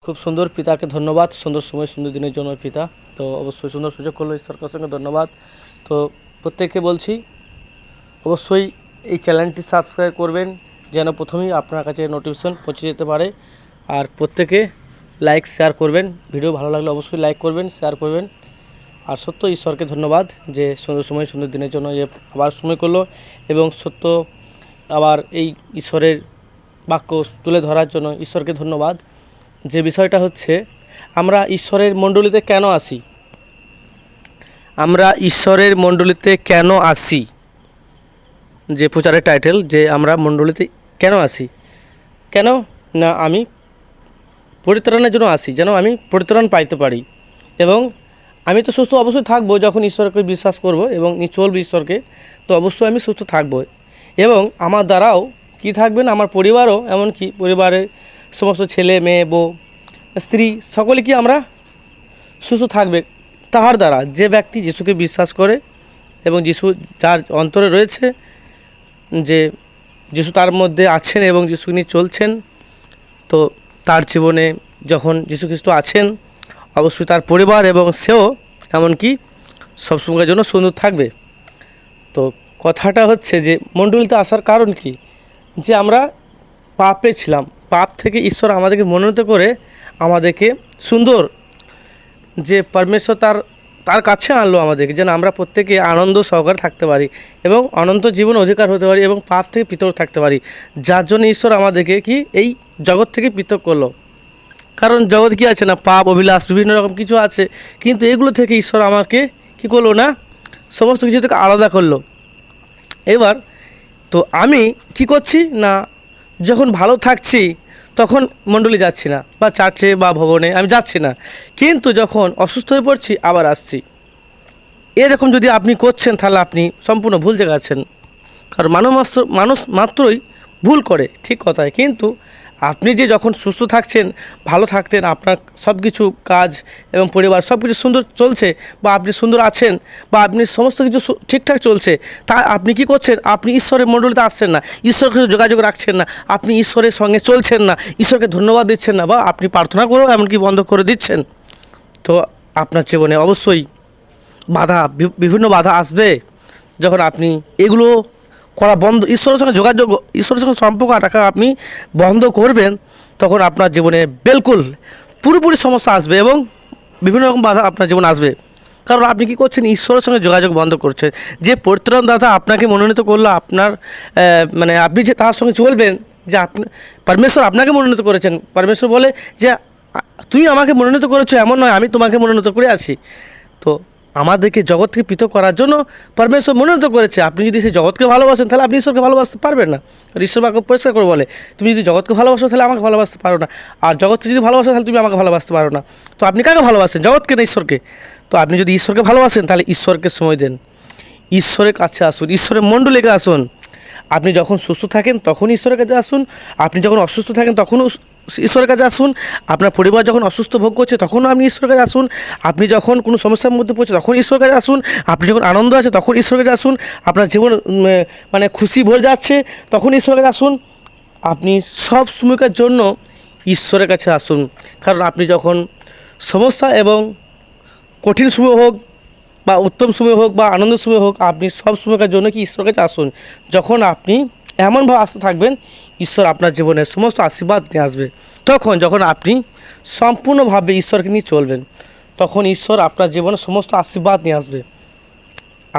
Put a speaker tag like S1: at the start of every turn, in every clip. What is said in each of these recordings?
S1: খুব সুন্দর পিতাকে ধন্যবাদ, সুন্দর সময় সুন্দর দিনের জন্য পিতা। তো অবশ্যই সুন্দর সুযোগ করলো ঈশ্বরকে সঙ্গে ধন্যবাদ। তো প্রত্যেককে বলছি অবশ্যই এই চ্যানেলটি সাবস্ক্রাইব করবেন যেন প্রথমেই আপনার কাছে নোটিফিকেশন পৌঁছে যেতে পারে। আর প্রত্যেকে লাইক শেয়ার করবেন, ভিডিও ভালো লাগলে অবশ্যই লাইক করবেন, শেয়ার করবেন। আর সত্য ঈশ্বরকে ধন্যবাদ যে সুন্দর সময় সুন্দর দিনের জন্য যে আবার সময় করলো এবং সত্য আবার এই ঈশ্বরের বাক্য তুলে ধরার জন্য ঈশ্বরকে ধন্যবাদ। যে বিষয়টা হচ্ছে আমরা ঈশ্বরের মণ্ডলীতে কেন আসি, আমরা ঈশ্বরের মণ্ডলীতে কেন আসি, যে প্রচারের টাইটেল যে আমরা মণ্ডলীতে কেন আসি, কেন না আমি পরিত্রাণের জন্য আসি, যেন আমি পরিত্রাণ পাইতে পারি। এবং আমি তো সুস্থ অবশ্যই থাকবো যখন ঈশ্বরকে বিশ্বাস করব এবং চলবো ঈশ্বরকে, তো অবশ্যই আমি সুস্থ থাকবো। এবং আমার দ্বারাও কি থাকবেন, আমার পরিবারও, এমনকি পরিবারের সমস্ত ছেলে মেয়ে বউ স্ত্রী সকলে কি আমরা সুস্থ থাকবে তাহার দ্বারা, যে ব্যক্তি যিশুকে বিশ্বাস করে এবং যিশু যার অন্তরে রয়েছে, যে যিশু তার মধ্যে আছেন এবং যিশু নিয়ে চলছেন। তো তার জীবনে যখন যিশু খ্রিস্ট আছেন অবশ্যই তার পরিবার এবং সেও এমনকি সবসময়ের জন্য সুন্দর থাকবে। তো কথাটা হচ্ছে যে মণ্ডলীতে আসার কারণ কি, যে আমরা পাপে ছিলাম, পাপ থেকে ঈশ্বর আমাদেরকে মনোনীত করে আমাদেরকে সুন্দর যে পরমেশ্বর তার কাছে আনলো আমাদেরকে, যেন আমরা প্রত্যেকে আনন্দ সহকারে থাকতে পারি এবং অনন্ত জীবন অধিকার হতে পারি এবং পাপ থেকে পৃথক থাকতে পারি। যার জন্য ঈশ্বর আমাদেরকে কি এই জগৎ থেকে পৃথক করলো। কারণ জগৎ কি আছে না, পাপ অভিলাষ বিভিন্ন রকম কিছু আছে, কিন্তু এগুলো থেকে ঈশ্বর আমাকে কি করলো না, সমস্ত কিছু থেকে আলাদা করলো। এবার তো আমি কি করছি না, যখন ভালো থাকছি তখন মণ্ডলী যাচ্ছি না, বা চার্চে বা ভবনে আমি যাচ্ছি না, কিন্তু যখন অসুস্থ হয়ে পড়ছি আবার আসছি। এরকম যদি আপনি করছেন তাহলে আপনি সম্পূর্ণ ভুল জায়গায় আছেন। কারণ মানুষ মাত্রই ভুল করে, ঠিক কথায়। কিন্তু আপনি যে যখন সুস্থ থাকছেন, ভালো থাকতেন, আপনার সব কিছু কাজ এবং পরিবার সব কিছু সুন্দর চলছে, বা আপনি সুন্দর আছেন, বা আপনি সমস্ত কিছু ঠিকঠাক চলছে, তা আপনি কি করছেন, আপনি ঈশ্বরের মণ্ডলীতে আসছেন না, ঈশ্বরের সাথে যোগাযোগ রাখছেন না, আপনি ঈশ্বরের সঙ্গে চলছেন না, ঈশ্বরকে ধন্যবাদ দিচ্ছেন না, বা আপনি প্রার্থনা করেও এমনকি বন্ধ করে দিচ্ছেন। তো আপনার জীবনে অবশ্যই বিভিন্ন বাধা আসবে। যখন আপনি এগুলো করা বন্ধ, ঈশ্বরের সঙ্গে যোগাযোগ, ঈশ্বরের সঙ্গে সম্পর্ক রাখা আপনি বন্ধ করবেন, তখন আপনার জীবনে বিলকুল পুরোপুরি সমস্যা আসবে এবং বিভিন্ন রকম বাধা আপনার জীবনে আসবে। কারণ আপনি কী করছেন, ঈশ্বরের সঙ্গে যোগাযোগ বন্ধ করছেন। যে পরিত্রাণদাতা আপনাকে মনোনীত করলো, আপনার মানে আপনি যে তার সঙ্গে চলবেন, যে আপনি পরমেশ্বর আপনাকে মনোনীত করেছেন। পরমেশ্বর বলে যে তুই আমাকে মনোনীত করেছো, এমন নয় আমি তোমাকে মনোনীত করে আছি। তো আমাদেরকে জগৎ থেকে পৃথক করার জন্য পরমেশ্বর মনোনীত করেছে। আপনি যদি সেই জগৎকে ভালোবাসেন তাহলে আপনি ঈশ্বরকে ভালোবাসতে পারবেন না। আর ঈশ্বর বাক্য পরিষ্কার করে বলে, তুমি যদি জগৎকে ভালোবাসো তাহলে আমাকে ভালোবাসতে পারো না, আর জগৎকে যদি ভালোবাসো তাহলে তুমি আমাকে ভালোবাসতে পারো না। তো আপনি কাকে ভালোবাসেন, জগৎকে না ঈশ্বরকে? তো আপনি যদি ঈশ্বরকে ভালোবাসেন তাহলে ঈশ্বরকে সময় দেন, ঈশ্বরের কাছে আসুন, ঈশ্বরের মণ্ডলীকে আসুন। আপনি যখন সুস্থ থাকেন তখন ঈশ্বরের কাছে আসুন, আপনি যখন অসুস্থ থাকেন তখনও ঈশ্বরের কাছে আসুন, আপনার পরিবার যখন অসুস্থ ভোগ করছে তখনও আপনি ঈশ্বরের কাছে আসুন, আপনি যখন কোনো সমস্যার মধ্যে পড়ছে তখন ঈশ্বরের কাছে আসুন, আপনি যখন আনন্দ আছে তখন ঈশ্বরের কাছে আসুন, আপনার জীবন মানে খুশি ভরে যাচ্ছে তখন ঈশ্বরের কাছে আসুন। আপনি সব সময়কার জন্য ঈশ্বরের কাছে আসুন। কারণ আপনি যখন সমস্যা এবং কঠিন সময় হোক বা উত্তম সময় হোক বা আনন্দের সময় হোক, আপনি সব সময়কার জন্য কি ঈশ্বরের কাছে আসুন। যখন আপনি এমনভাবে আসতে থাকবেন, ঈশ্বর আপনার জীবনের সমস্ত আশীর্বাদ নিয়ে আসবে। যখন আপনি সম্পূর্ণভাবে ঈশ্বরকে নিয়ে চলবেন, তখন ঈশ্বর আপনার জীবনে সমস্ত আশীর্বাদ নিয়ে আসবে।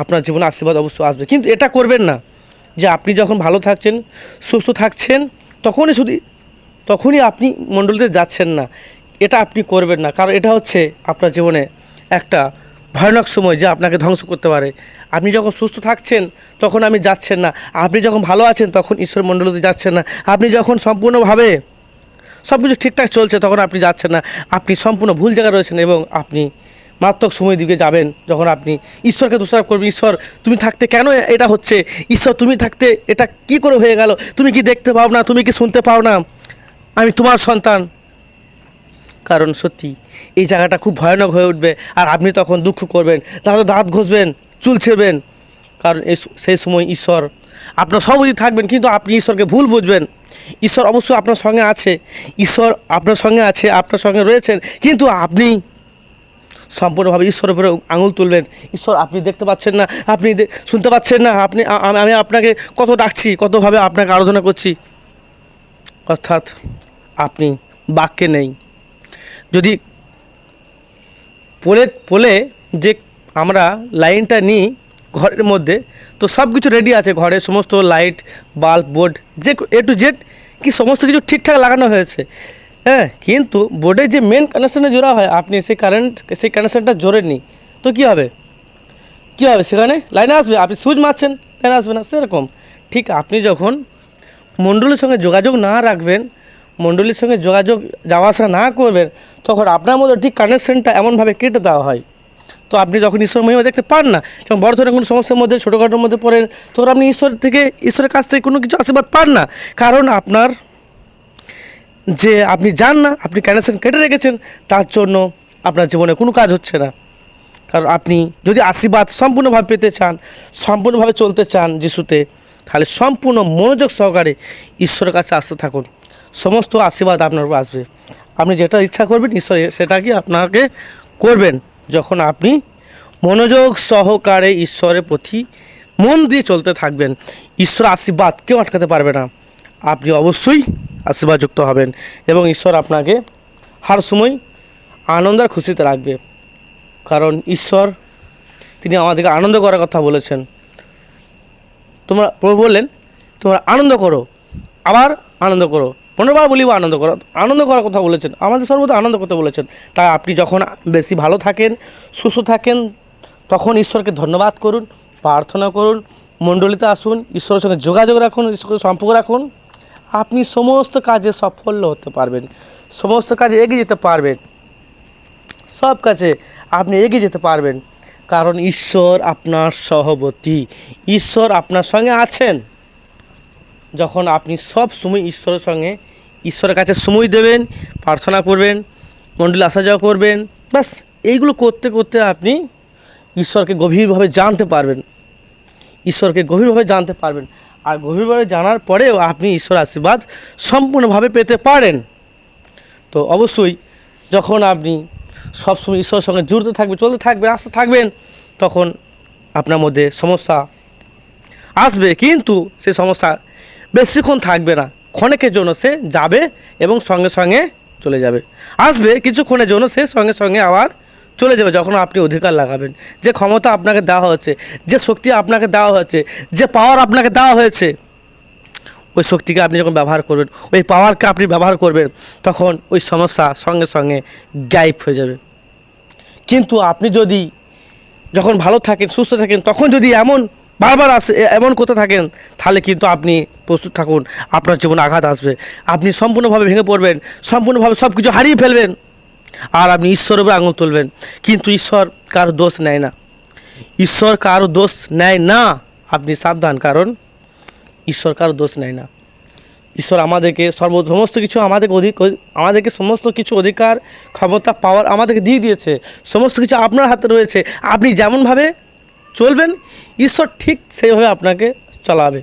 S1: আপনার জীবনে আশীর্বাদ অবশ্যই আসবে, কিন্তু এটা করবেন না যে আপনি যখন ভালো থাকছেন, সুস্থ থাকছেন, তখনই আপনি মণ্ডলীতে যাচ্ছেন না। এটা আপনি করবেন না, কারণ এটা হচ্ছে আপনার জীবনে একটা ভয়ানক সময় যে আপনাকে ধ্বংস করতে পারে। আপনি যখন সুস্থ থাকছেন তখন আপনি যাচ্ছেন না, আপনি যখন ভালো আছেন তখন ঈশ্বর মণ্ডলীতে যাচ্ছেন না, আপনি যখন সম্পূর্ণভাবে সব কিছু ঠিকঠাক চলছে তখন আপনি যাচ্ছেন না, আপনি সম্পূর্ণ ভুল জায়গায় রয়েছেন এবং আপনি মারাত্মক সময় দিকে যাবেন। যখন আপনি ঈশ্বরকে দোষারোপ করবেন, ঈশ্বর তুমি থাকতে কেন এটা হচ্ছে, ঈশ্বর তুমি থাকতে এটা কি করে হয়ে গেল, তুমি কি দেখতে পাও না, তুমি কি শুনতে পাও না, আমি তোমার সন্তান। কারণ সত্যি এই জায়গাটা খুব ভয়ানক হয়ে উঠবে, আর আপনি তখন দুঃখ করবেন, তাহলে দাঁত ঘষবেন, চুল ছেড়বেন। কারণ সেই সময় ঈশ্বর আপনার সবই থাকবেন, কিন্তু আপনি ঈশ্বরকে ভুল বুঝবেন, ঈশ্বর অবশ্যই আপনার সঙ্গে আছে, ঈশ্বর আপনার সঙ্গে আছে, আপনার সঙ্গে রয়েছেন, কিন্তু আপনি সম্পূর্ণভাবে ঈশ্বরের উপরে আঙুল তুলবেন। ঈশ্বর আপনি দেখতে পাচ্ছেন না, আপনি শুনতে পাচ্ছেন না, আপনি আমি আপনাকে কত ডাকছি, কতভাবে আপনাকে আরাধনা করছি, অর্থাৎ আপনি বাক্যে নেই। যদি পোলে যে আমরা লাইনটা নিই ঘরের মধ্যে, তো সব কিছু রেডি আছে, ঘরের সমস্ত লাইট, বাল্ব, বোর্ড, যে এ টু জেড কি সমস্ত কিছু ঠিকঠাক লাগানো হয়েছে, হ্যাঁ, কিন্তু বোর্ডে যে মেন কানেকশানে জোড়া হয়, আপনি সেই কানেকশানটা জোরেননি, তো কী হবে, সেখানে লাইন আসবে, আপনি সুইচ মারছেন, লাইন আসবে না। সেরকম ঠিক আপনি যখন মণ্ডলীর সঙ্গে যোগাযোগ না রাখবেন, মণ্ডলীর সঙ্গে যোগাযোগ যাওয়া আসা না করবেন, তখন আপনার মধ্যে ঠিক কানেকশানটা এমনভাবে কেটে দেওয়া হয়, তো আপনি যখন ঈশ্বর মহিমা দেখতে পান না, যখন বড় ধরনের কোনো সমস্যার মধ্যে, ছোটোখাটোর মধ্যে পড়েন, তখন আপনি ঈশ্বরের কাছ থেকে কোনো কিছু আশীর্বাদ পান না, কারণ আপনার যে আপনি জান না, আপনি কানেকশান কেটে রেখেছেন, তার জন্য আপনার জীবনে কোনো কাজ হচ্ছে না। কারণ আপনি যদি আশীর্বাদ সম্পূর্ণভাবে পেতে চান, সম্পূর্ণভাবে চলতে চান যিশুতে, তাহলে সম্পূর্ণ মনোযোগ সহকারে ঈশ্বরের কাছে আসতে থাকুন, সমস্ত আশীর্বাদ আপনার উপর আসবে। আপনি যেটা ইচ্ছা করবেন, ঈশ্বর সেটা কি আপনাকে করবেন, যখন আপনি মনোযোগ সহকারে ঈশ্বরের প্রতি মন দিয়ে চলতে থাকবেন। ঈশ্বর আশীর্বাদ কেউ আটকাতে পারবে না, আপনি অবশ্যই আশীর্বাদযুক্ত হবেন, এবং ঈশ্বর আপনাকে হর সময় আনন্দ আর খুশিতে রাখবে। কারণ ঈশ্বর তিনি আমাদেরকে আনন্দ করার কথা বলেছেন। তোমরা প্রভু বললেন তোমরা আনন্দ করো, আবার আনন্দ করো, 15বার বলিব আনন্দ করো, আনন্দ করার কথা বলেছেন, আমাদের সর্বদা আনন্দ করতে বলেছেন। তাই আপনি যখন বেশি ভালো থাকেন, সুস্থ থাকেন, তখন ঈশ্বরকে ধন্যবাদ করুন, প্রার্থনা করুন, মণ্ডলীতে আসুন, ঈশ্বরের সঙ্গে যোগাযোগ রাখুন, ঈশ্বরের সম্পর্ক রাখুন, আপনি সমস্ত কাজে সাফল্য হতে পারবেন, সমস্ত কাজে এগিয়ে যেতে পারবেন, সব কাজে আপনি এগিয়ে যেতে পারবেন। কারণ ঈশ্বর আপনার সহবর্তী, ঈশ্বর আপনার সঙ্গে আছেন। যখন আপনি সব সময় ঈশ্বরের কাছে সময় দেবেন, প্রার্থনা করবেন, মণ্ডলী আসা যাওয়া করবেন, ব্যাস এইগুলো করতে করতে আপনি ঈশ্বরকে গভীরভাবে জানতে পারবেন, আর গভীরভাবে জানার পরেও আপনি ঈশ্বর আশীর্বাদ সম্পূর্ণভাবে পেতে পারেন। তো অবশ্যই যখন আপনি সবসময় ঈশ্বরের সঙ্গে জুড়তে থাকবেন, চলতে থাকবেন, আসতে থাকবেন, তখন আপনার মধ্যে সমস্যা আসবে, কিন্তু সেই সমস্যা বেশিক্ষণ থাকবে না, ক্ষণেকের জন্য সে যাবে এবং সঙ্গে সঙ্গে চলে যাবে, আসবে কিছুক্ষণের জন্য, সে সঙ্গে সঙ্গে আবার চলে যাবে। যখন আপনি অধিকার লাগাবেন, যে ক্ষমতা আপনাকে দেওয়া হয়েছে, যে শক্তি আপনাকে দেওয়া হয়েছে, যে পাওয়ার আপনাকে দেওয়া হয়েছে, ওই শক্তিকে আপনি যখন ব্যবহার করবেন, ওই পাওয়ারকে আপনি ব্যবহার করবেন, তখন ওই সমস্যা সঙ্গে সঙ্গে গায়েব হয়ে যাবে। কিন্তু আপনি যদি যখন ভালো থাকেন, সুস্থ থাকেন, তখন যদি বারবার এমন করতে থাকেন, তাহলে কিন্তু আপনি প্রস্তুত থাকুন, আপনার জীবনে আঘাত আসবে, আপনি সম্পূর্ণভাবে ভেঙে পড়বেন, সম্পূর্ণভাবে সব কিছু হারিয়ে ফেলবেন, আর আপনি ঈশ্বরের উপরে আঙুল তুলবেন। কিন্তু ঈশ্বর কারো দোষ নেয় না, আপনি সাবধান, কারণ ঈশ্বর কারো দোষ নেয় না। ঈশ্বর আমাদেরকে সমস্ত কিছু আমাদেরকে সমস্ত কিছু অধিকার, ক্ষমতা, পাওয়ার আমাদেরকে দিয়ে দিয়েছে, সমস্ত কিছু আপনার হাতে রয়েছে। আপনি যেমনভাবে চলবেন, ঈশ্বর ঠিক সেইভাবে আপনাকে চালাবে।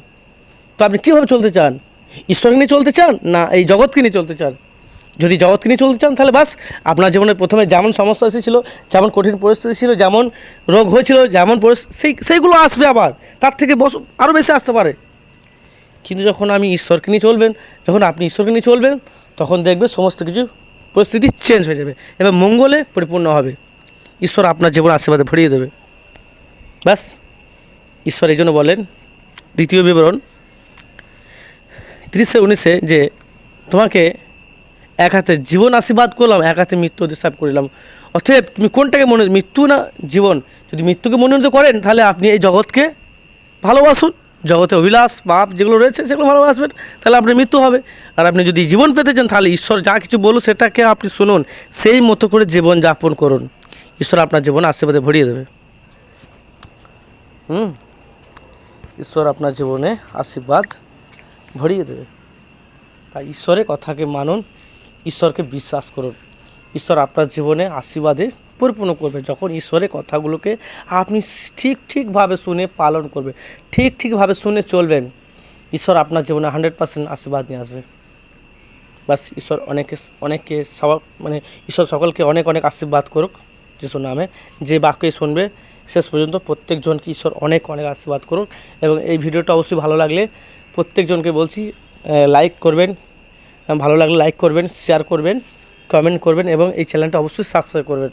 S1: তো আপনি কীভাবে চলতে চান? ঈশ্বরকে নিয়ে চলতে চান, না এই জগৎকে নিয়ে চলতে চান? যদি জগৎকে নিয়ে চলতে চান, তাহলে বাস আপনার জীবনে প্রথমে যেমন সমস্যা এসেছিল, যেমন কঠিন পরিস্থিতি ছিল, যেমন রোগ হয়েছিল, যেমন সেইগুলো আসবে, আবার তার থেকে আরও বেশি আসতে পারে। কিন্তু যখন আপনি ঈশ্বরকে নিয়ে চলবেন, তখন দেখবে সমস্ত কিছু পরিস্থিতি চেঞ্জ হয়ে যাবে এবং মঙ্গলে পরিপূর্ণ হবে। ঈশ্বর আপনার জীবন আশীর্বাদে ভরিয়ে দেবে। ব্যাস, ঈশ্বর এই জন্য বলেন, দ্বিতীয় বিবরণ 30:19 যে তোমাকে এক হাতে জীবন আশীর্বাদ করলাম, এক হাতে মৃত্যু অভিশাপ করিলাম। অতএব তুমি কোনটাকে মৃত্যু না জীবন? যদি মৃত্যুকে মনোনীত করেন, তাহলে আপনি এই জগৎকে ভালোবাসুন, জগতে অভিলাষ পাপ যেগুলো রয়েছে সেগুলো ভালোবাসবেন, তাহলে আপনার মৃত্যু হবে। আর আপনি যদি জীবন পেতে চান, তাহলে ঈশ্বর যা কিছু বলুন সেটাকে আপনি শুনুন, সেই মতো করে জীবন যাপন করুন, ঈশ্বর আপনার জীবন আশীর্বাদে ভরিয়ে দেবে। ঈশ্বর আপনার জীবনে আশীর্বাদ ভরিয়ে দেবে। তাই ঈশ্বরের কথাকে মানুন, ঈশ্বরকে বিশ্বাস করুন, ঈশ্বর আপনার জীবনে আশীর্বাদে পরিপূর্ণ করবে। যখন ঈশ্বরের কথাগুলোকে আপনি ঠিকভাবে শুনে পালন করবেন, ঠিকভাবে শুনে চলবেন, ঈশ্বর আপনার জীবনে 100% আশীর্বাদ নিয়ে আসবে। বাস ঈশ্বর অনেককে মানে ঈশ্বর সকলকে অনেক অনেক আশীর্বাদ করুক যিশুর নামে। যে বাক্যই শুনবে শেষ পর্যন্ত প্রত্যেকজনকে ঈশ্বর অনেক অনেক আশীর্বাদ করুক। এবং এই ভিডিওটা অবশ্যই ভালো লাগলে প্রত্যেকজনকে বলছি লাইক করবেন, ভালো লাগলে লাইক করবেন, শেয়ার করবেন, কমেন্ট করবেন এবং এই চ্যানেলটা অবশ্যই সাবস্ক্রাইব করবেন।